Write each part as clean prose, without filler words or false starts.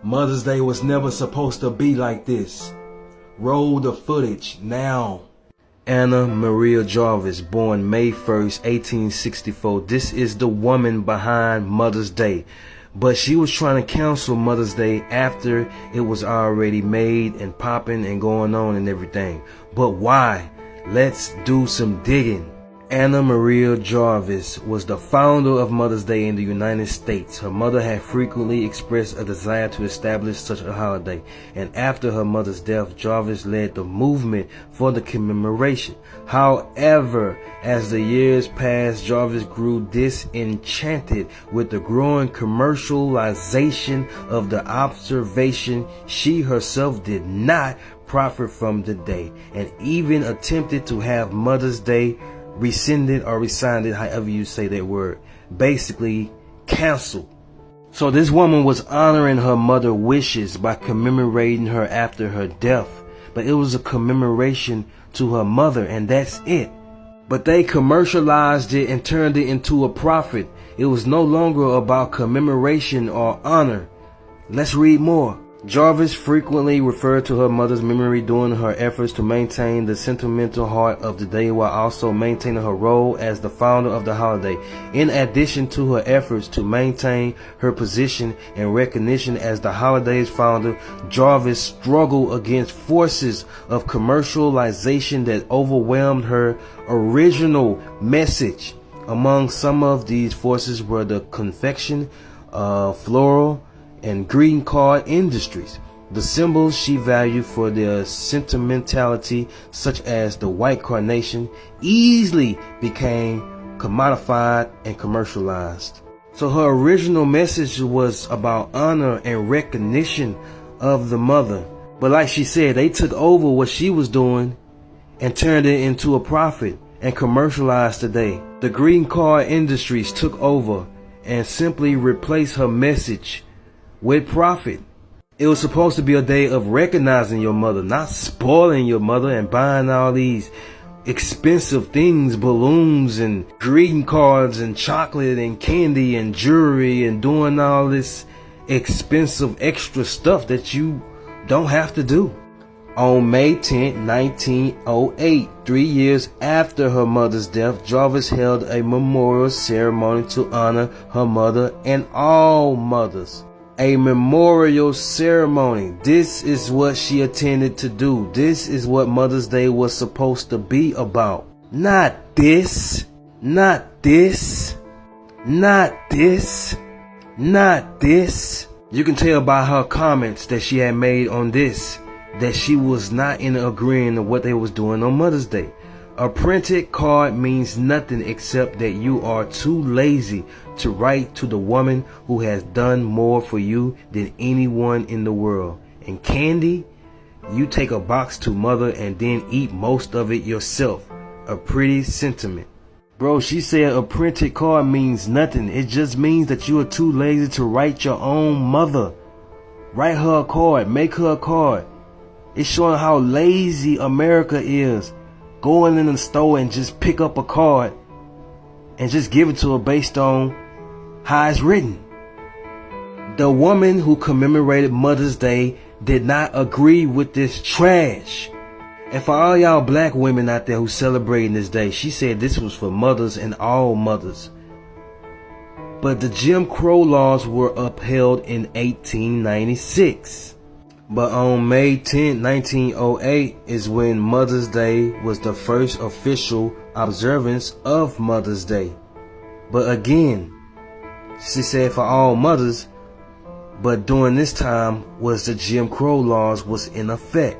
Mother's Day was never supposed to be like this. Roll the footage now. Anna Maria Jarvis, born May 1st, 1864. This is the woman behind Mother's Day. But she was trying to cancel Mother's Day after it was already made and popping and going on and everything. But why? Let's do some digging. Anna Maria Jarvis was the founder of Mother's Day in the United States. Her mother had frequently expressed a desire to establish such a holiday, and after her mother's death, Jarvis led the movement for the commemoration. However, as the years passed, Jarvis grew disenchanted with the growing commercialization of the observation. She herself did not profit from the day, and even attempted to have Mother's Day rescinded or rescinded, however you say that word, basically canceled. So this woman was honoring her mother's wishes by commemorating her after her death, but it was a commemoration to her mother, and that's it. But they commercialized it and turned it into a profit. It was no longer about commemoration or honor. Let's read more. Jarvis frequently referred to her mother's memory during her efforts to maintain the sentimental heart of the day while also maintaining her role as the founder of the holiday. In addition to her efforts to maintain her position and recognition as the holiday's founder, Jarvis struggled against forces of commercialization that overwhelmed her original message. Among some of these forces were the confection, floral, and greeting card industries. The symbols she valued for their sentimentality, such as the white carnation, easily became commodified and commercialized. So her original message was about honor and recognition of the mother. But like she said, they took over what she was doing and turned it into a profit and commercialized today. The greeting card industries took over and simply replaced her message with profit. It was supposed to be a day of recognizing your mother, not spoiling your mother and buying all these expensive things, balloons and greeting cards and chocolate and candy and jewelry and doing all this expensive extra stuff that you don't have to do. On May 10, 1908, 3 years after her mother's death, Jarvis held a memorial ceremony to honor her mother and all mothers. A memorial ceremony. This is what she intended to do. This is what Mother's Day was supposed to be about. Not this. Not this. Not this. Not this. You can tell by her comments that she had made on this that she was not in agreeing of what they was doing on Mother's Day. A printed card means nothing except that you are too lazy to write to the woman who has done more for you than anyone in the world. And candy, you take a box to mother and then eat most of it yourself. A pretty sentiment. Bro, she said a printed card means nothing. It just means that you are too lazy to write your own mother. Write her a card. Make her a card. It's showing how lazy America is. Going in the store and just pick up a card and just give it to her based on how it's written. The woman who commemorated Mother's Day did not agree with this trash. And for all y'all black women out there who celebrating this day, she said this was for mothers and all mothers. But the Jim Crow laws were upheld in 1896. But on May 10, 1908 is when Mother's Day was the first official observance of Mother's Day. But again, she said for all mothers, but during this time was the Jim Crow laws was in effect.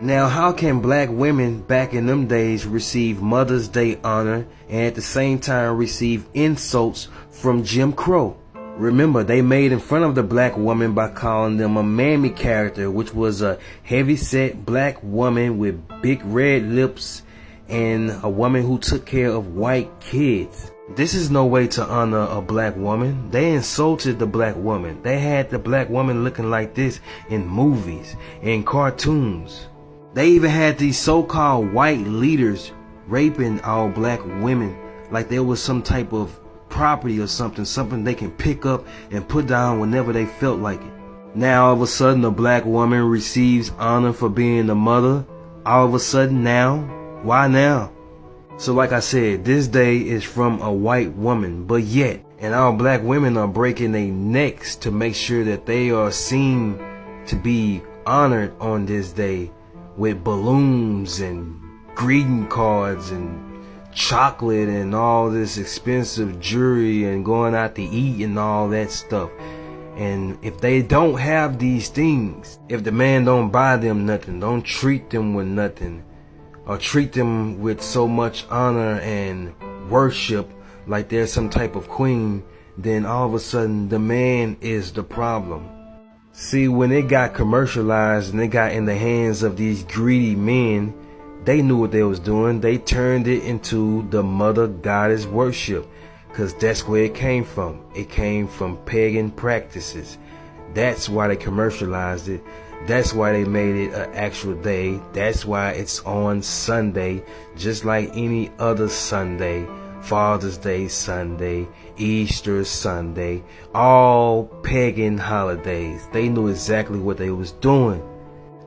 Now how can black women back in them days receive Mother's Day honor and at the same time receive insults from Jim Crow? Remember, they made in fun of the black woman by calling them a mammy character, which was a heavy-set black woman with big red lips and a woman who took care of white kids. This is no way to honor a black woman. They insulted the black woman. They had the black woman looking like this in movies, in cartoons. They even had these so-called white leaders raping all black women like there was some type of property or something they can pick up and put down whenever they felt like it. Now all of a sudden a black woman receives honor for being a mother. All of a sudden now? Why now? So like I said, this day is from a white woman, but yet, and our black women are breaking their necks to make sure that they are seen to be honored on this day with balloons and greeting cards and chocolate and all this expensive jewelry and going out to eat and all that stuff. And if they don't have these things, if the man don't buy them nothing, don't treat them with nothing, or treat them with so much honor and worship like they're some type of queen, then all of a sudden the man is the problem. See, when it got commercialized and it got in the hands of these greedy men, they knew what they was doing. They turned it into the mother goddess worship, because that's where it came from. It came from pagan practices. That's why they commercialized it. That's why they made it an actual day. That's why it's on Sunday, just like any other Sunday. Father's Day Sunday, Easter Sunday, all pagan holidays. They knew exactly what they was doing.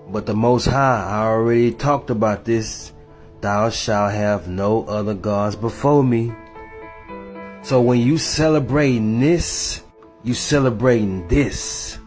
But the Most High, I already talked about this. Thou shalt have no other gods before me. So when you celebrating this, you celebrating this.